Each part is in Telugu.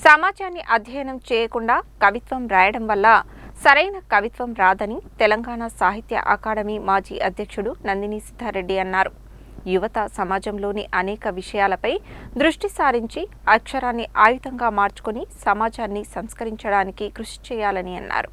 సమాజాన్ని అధ్యయనం చేయకుండా కవిత్వం రాయడం వల్ల సరైన కవిత్వం రాదని తెలంగాణ సాహిత్య అకాడమీ మాజీ అధ్యక్షుడు నందిని సిద్ధారెడ్డి అన్నారు. యువత సమాజంలోని అనేక విషయాలపై దృష్టి సారించి అక్షరాన్ని ఆయుధంగా మార్చుకొని సమాజాన్ని సంస్కరించడానికి కృషి చేయాలని అన్నారు.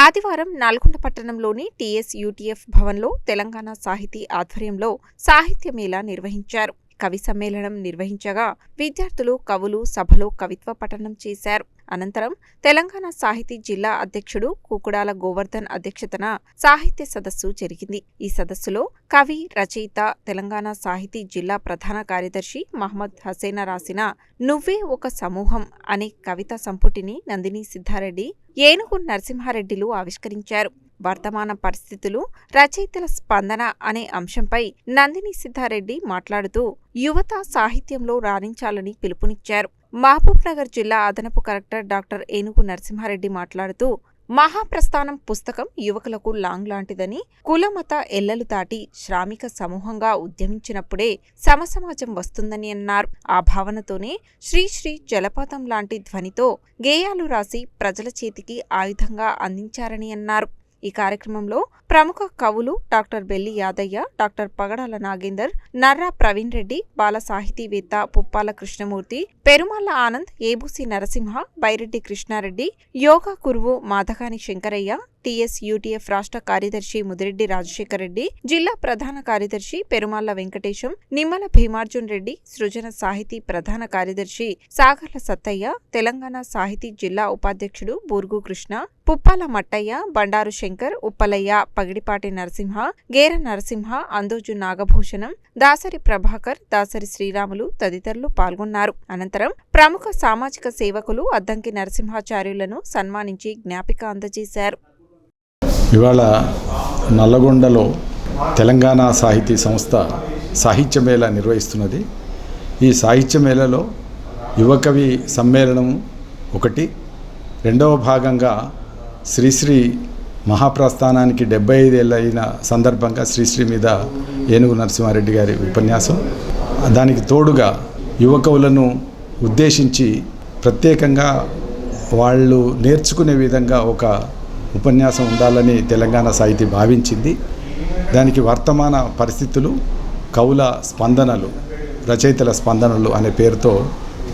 ఆదివారం నల్గొండ పట్టణంలోని టీఎస్యూటీఎఫ్ భవన్లో తెలంగాణ సాహితీ ఆధ్వర్యంలో సాహిత్య మేళా నిర్వహించారు. కవి సమ్మేళనం నిర్వహించగా విద్యార్థులు, కవులు సభలో కవిత్వ పఠనం చేశారు. అనంతరం తెలంగాణ సాహితీ జిల్లా అధ్యక్షుడు కూకుడాల గోవర్ధన్ అధ్యక్షతన సాహిత్య సదస్సు జరిగింది. ఈ సదస్సులో కవి, రచయిత, తెలంగాణ సాహితీ జిల్లా ప్రధాన కార్యదర్శి మహమ్మద్ హసేనా రాసిన నువ్వే ఒక సమూహం అనే కవితా సంపుటిని నందిని సిద్ధారెడ్డి, ఏనుగు నరసింహారెడ్డిలు ఆవిష్కరించారు. వర్తమాన పరిస్థితులు, రచయితల స్పందన అనే అంశంపై నందిని సిద్ధారెడ్డి మాట్లాడుతూ యువత సాహిత్యంలో రాణించాలని పిలుపునిచ్చారు. మహబూబ్ నగర్ జిల్లా అదనపు కలెక్టర్ డాక్టర్ ఏనుగు నరసింహారెడ్డి మాట్లాడుతూ మహాప్రస్థానం పుస్తకం యువకులకు లాంగ్ లాంటిదని, కులమత ఎల్లలు దాటి శ్రామిక సమూహంగా ఉద్యమించినప్పుడే సమసమాజం వస్తుందని అన్నారు. ఆ భావనతోనే శ్రీ జలపాతం లాంటి ధ్వనితో గేయాలు రాసి ప్రజల చేతికి ఆయుధంగా అందించారని అన్నారు. ఈ కార్యక్రమంలో ప్రముఖ కవులు డాక్టర్ బెల్లి యాదయ్య, డాక్టర్ పగడాల నాగేందర్, నర్రా ప్రవీణ్ రెడ్డి, బాల సాహితీవేత్త పుప్పాల కృష్ణమూర్తి, పెరుమాళ్ల ఆనంద్, ఏబూసి నరసింహ, బైరెడ్డి కృష్ణారెడ్డి, యోగా గురువు మాధగాని శంకరయ్య, టీఎస్యూటీఎఫ్ రాష్ట్ర కార్యదర్శి ముదిరెడ్డి రాజశేఖర్ రెడ్డి, జిల్లా ప్రధాన కార్యదర్శి పెరుమాళ్ల వెంకటేశం, నిమ్మల భీమార్జున్ రెడ్డి, సృజన సాహితీ ప్రధాన కార్యదర్శి సాగర్ల సత్తయ్య, తెలంగాణ సాహితీ జిల్లా ఉపాధ్యక్షుడు బూర్గు కృష్ణ, పుప్పాల మట్టయ్య, బండారు శంకర్, ఉప్పలయ్య, పగిడిపాటి నరసింహ, గేర నరసింహ, అందోజు నాగభూషణం, దాసరి ప్రభాకర్, దాసరి శ్రీరాములు తదితరులు పాల్గొన్నారు. అనంతరం ప్రముఖ సామాజిక సేవకులు అద్దంకి నరసింహాచార్యులను సన్మానించి జ్ఞాపిక అందజేశారు. ఇవాళ నల్లగొండలో తెలంగాణ సాహితీ సంస్థ సాహిత్య మేళా నిర్వహిస్తున్నది. ఈ సాహిత్య మేళలో యువకవి సమ్మేళనం ఒకటి, రెండవ భాగంగా శ్రీశ్రీ మహాప్రస్థానానికి 75 ఏళ్ళు అయిన సందర్భంగా శ్రీశ్రీ మీద ఏనుగు నరసింహారెడ్డి గారి ఉపన్యాసం, దానికి తోడుగా యువకవులను ఉద్దేశించి ప్రత్యేకంగా వాళ్ళు నేర్చుకునే విధంగా ఒక ఉపన్యాసం ఉండాలని తెలంగాణ సాహితీ భావించింది. దానికి వర్తమాన పరిస్థితులు, కవుల స్పందనలు, రచయితల స్పందనలు అనే పేరుతో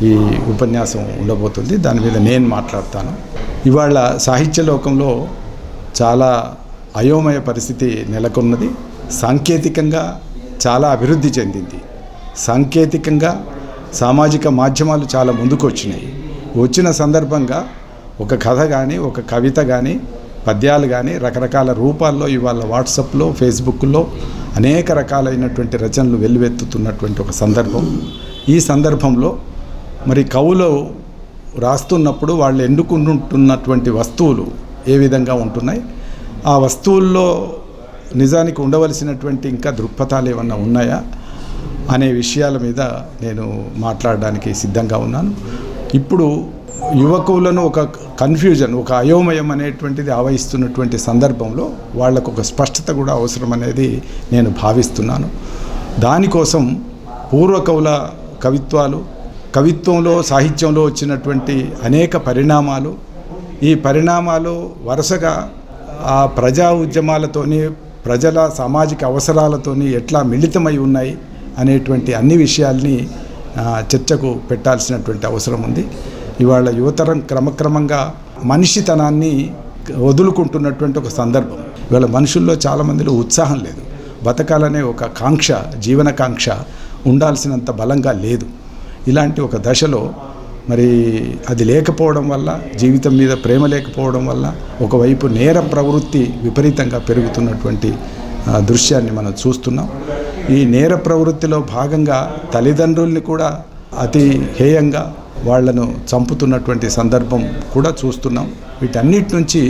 ఈ ఉపన్యాసం ఉండబోతుంది. దాని మీద నేను మాట్లాడతాను. ఇవాళ సాహిత్య లోకంలో చాలా అయోమయ పరిస్థితి నెలకొన్నది. సాంకేతికంగా చాలా అభివృద్ధి చెందింది. సాంకేతికంగా సామాజిక మాధ్యమాలు చాలా ముందుకు వచ్చినాయి. వచ్చిన సందర్భంగా ఒక కథ కానీ, ఒక కవిత కానీ, పద్యాలు కానీ రకరకాల రూపాల్లో ఇవాళ వాట్సాప్లో, ఫేస్బుక్లో అనేక రకాలైనటువంటి రచనలు వెల్లువెత్తుతున్నటువంటి ఒక సందర్భం. ఈ సందర్భంలో మరి కవులు రాస్తున్నప్పుడు వాళ్ళు ఎన్నుకుంటున్నటువంటి వస్తువులు ఏ విధంగా ఉంటున్నాయి, ఆ వస్తువుల్లో నిజానికి ఉండవలసినటువంటి ఇంకా దృక్పథాలు ఏమన్నా ఉన్నాయా అనే విషయాల మీద నేను మాట్లాడడానికి సిద్ధంగా ఉన్నాను. ఇప్పుడు యువకులను ఒక కన్ఫ్యూజన్, ఒక అయోమయం అనేటువంటిది ఆవహిస్తున్నటువంటి సందర్భంలో వాళ్లకు ఒక స్పష్టత కూడా అవసరం అనేది నేను భావిస్తున్నాను. దానికోసం పూర్వ కవుల కవిత్వాలు, కవిత్వంలో, సాహిత్యంలో వచ్చినటువంటి అనేక పరిణామాలు, ఈ పరిణామాలు వరుసగా ఆ ప్రజా ఉద్యమాలతోని, ప్రజల సామాజిక అవసరాలతోని ఎట్లా మిళితమై ఉన్నాయి అనేటువంటి అన్ని విషయాల్ని చర్చకు పెట్టాల్సినటువంటి అవసరం ఉంది. ఇవాళ యువతరం క్రమక్రమంగా మనిషితనాన్ని వదులుకుంటున్నటువంటి ఒక సందర్భం. ఇవాళ మనుషుల్లో చాలామందిలో ఉత్సాహం లేదు. బతకాలనే ఒక కాంక్ష, జీవనకాంక్ష ఉండాల్సినంత బలంగా లేదు. ఇలాంటి ఒక దశలో మరి అది లేకపోవడం వల్ల, జీవితం మీద ప్రేమ లేకపోవడం వల్ల ఒకవైపు నేర ప్రవృత్తి విపరీతంగా పెరుగుతున్నటువంటి దృశ్యాన్ని మనం చూస్తున్నాం. ఈ నేర ప్రవృత్తిలో భాగంగా తల్లిదండ్రుల్ని కూడా అతి హేయంగా వాళ్లను చంపుతున్నటువంటి సందర్భం కూడా చూస్తున్నాం. వీటన్నిటి నుంచి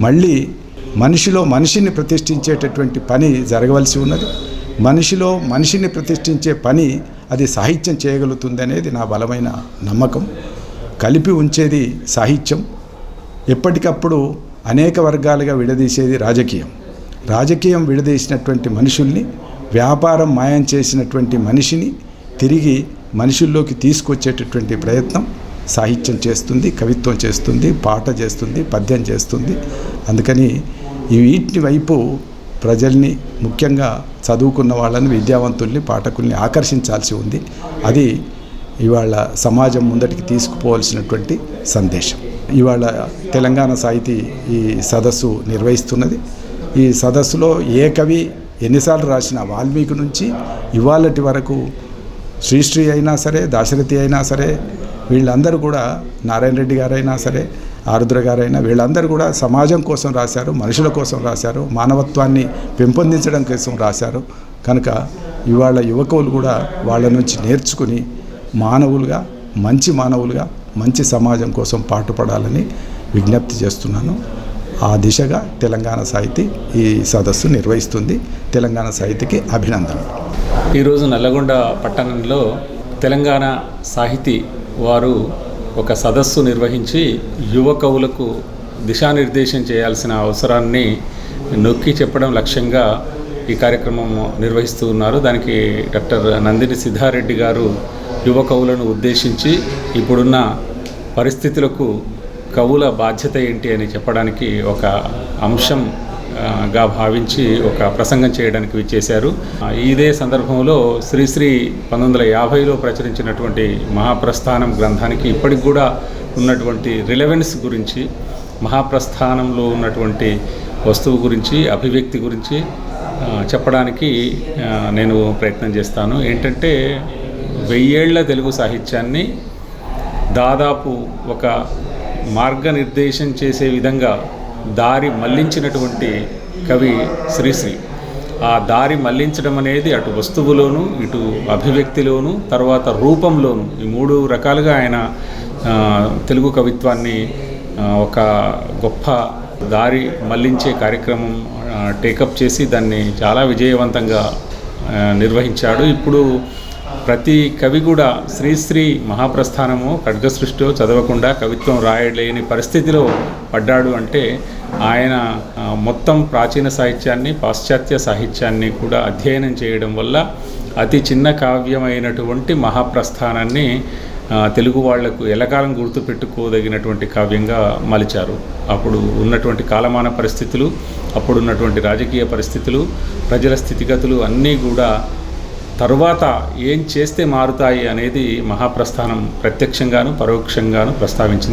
మళ్ళీ మనిషిలో మనిషిని ప్రతిష్ఠించేటటువంటి పని జరగవలసి ఉన్నది. మనిషిలో మనిషిని ప్రతిష్ఠించే పని అది సాహిత్యం చేయగలుగుతుంది అనేది నా బలమైన నమ్మకం. కలిపి ఉంచేది సాహిత్యం. ఎప్పటికప్పుడు అనేక వర్గాలుగా విడదీసేది రాజకీయం. రాజకీయం విడదీసినటువంటి మనుషుల్ని, వ్యాపారం మాయం చేసినటువంటి మనిషిని తిరిగి మనుషుల్లోకి తీసుకొచ్చేటటువంటి ప్రయత్నం సాహిత్యం చేస్తుంది, కవిత్వం చేస్తుంది, పాట చేస్తుంది, పద్యం చేస్తుంది. అందుకని ఈ వీటిని వైపు ప్రజల్ని, ముఖ్యంగా చదువుకున్న వాళ్ళని, విద్యావంతుల్ని, పాఠకుల్ని ఆకర్షించాల్సి ఉంది. అది ఇవాళ సమాజం ముందటికి తీసుకుపోవాల్సినటువంటి సందేశం. ఇవాళ తెలంగాణ సాహితీ ఈ సదస్సు నిర్వహిస్తున్నది. ఈ సదస్సులో ఏ కవి ఎన్నిసార్లు రాసిన వాల్మీకి నుంచి ఇవాళటి వరకు శ్రీశ్రీ అయినా సరే, దాశరథి అయినా సరే, వీళ్ళందరూ కూడా, నారాయణ రెడ్డి గారైనా సరే, ఆరుద్ర గారైనా, వీళ్ళందరూ కూడా సమాజం కోసం రాశారు, మనుషుల కోసం రాశారు, మానవత్వాన్ని పెంపొందించడం కోసం రాశారు. కనుక ఇవాళ యువకులు కూడా వాళ్ళ నుంచి నేర్చుకుని మానవులుగా, మంచి సమాజం కోసం పాటుపడాలని విజ్ఞప్తి చేస్తున్నాను. ఆ దిశగా తెలంగాణ సాహితీ ఈ సదస్సు నిర్వహిస్తుంది. తెలంగాణ సాహితీకి అభినందనలు. ఈరోజు నల్లగొండ పట్టణంలో తెలంగాణ సాహితీ వారు ఒక సదస్సు నిర్వహించి యువ కవులకు దిశానిర్దేశం చేయాల్సిన అవసరాన్ని నొక్కి చెప్పడం లక్ష్యంగా ఈ కార్యక్రమం నిర్వహిస్తూ ఉన్నారు. దానికి డాక్టర్ నందిని సిద్ధారెడ్డి గారు యువ కవులను ఉద్దేశించి ఇప్పుడున్న పరిస్థితులకు కవుల బాధ్యత ఏంటి అని చెప్పడానికి ఒక అంశంగా భావించి ఒక ప్రసంగం చేయడానికి విచ్చేశారు. ఇదే సందర్భంలో శ్రీశ్రీ 1950లో ప్రచురించినటువంటి మహాప్రస్థానం గ్రంథానికి ఇప్పటికి కూడా ఉన్నటువంటి రిలవెన్స్ గురించి, మహాప్రస్థానంలో ఉన్నటువంటి వస్తువు గురించి, అభివ్యక్తి గురించి చెప్పడానికి నేను ప్రయత్నం చేస్తాను. ఏంటంటే 1000 ఏళ్ల తెలుగు సాహిత్యాన్ని దాదాపు ఒక మార్గనిర్దేశం చేసే విధంగా దారి మళ్లించినటువంటి కవి శ్రీశ్రీ. ఆ దారి మళ్లించడం అనేది అటు వస్తువులోను, ఇటు అభివ్యక్తిలోను, తర్వాత రూపంలోను, ఈ 3 రకాలుగా ఆయన తెలుగు కవిత్వాన్ని ఒక గొప్ప దారి మళ్లించే కార్యక్రమం టేకప్ చేసి దాన్ని చాలా విజయవంతంగా నిర్వహించాడు. ఇప్పుడు ప్రతి కవి కూడా శ్రీశ్రీ మహాప్రస్థానమో ఖడ్గసృష్టో చదవకుండా కవిత్వం రాయలేని పరిస్థితిలో పడ్డాడు అంటే ఆయన మొత్తం ప్రాచీన సాహిత్యాన్ని, పాశ్చాత్య సాహిత్యాన్ని కూడా అధ్యయనం చేయడం వల్ల అతి చిన్న కావ్యమైనటువంటి మహాప్రస్థానాన్ని తెలుగు వాళ్లకు ఎల్లకాలం గుర్తుపెట్టుకోదగినటువంటి కావ్యంగా మలిచారు. అప్పుడు ఉన్నటువంటి కాలమాన పరిస్థితులు, అప్పుడున్నటువంటి రాజకీయ పరిస్థితులు, ప్రజల స్థితిగతులు అన్నీ కూడా తరువాత ఏం చేస్తే మారుతాయి అనేది మహాప్రస్థానం ప్రత్యక్షంగాను పరోక్షంగాను ప్రస్తావించింది.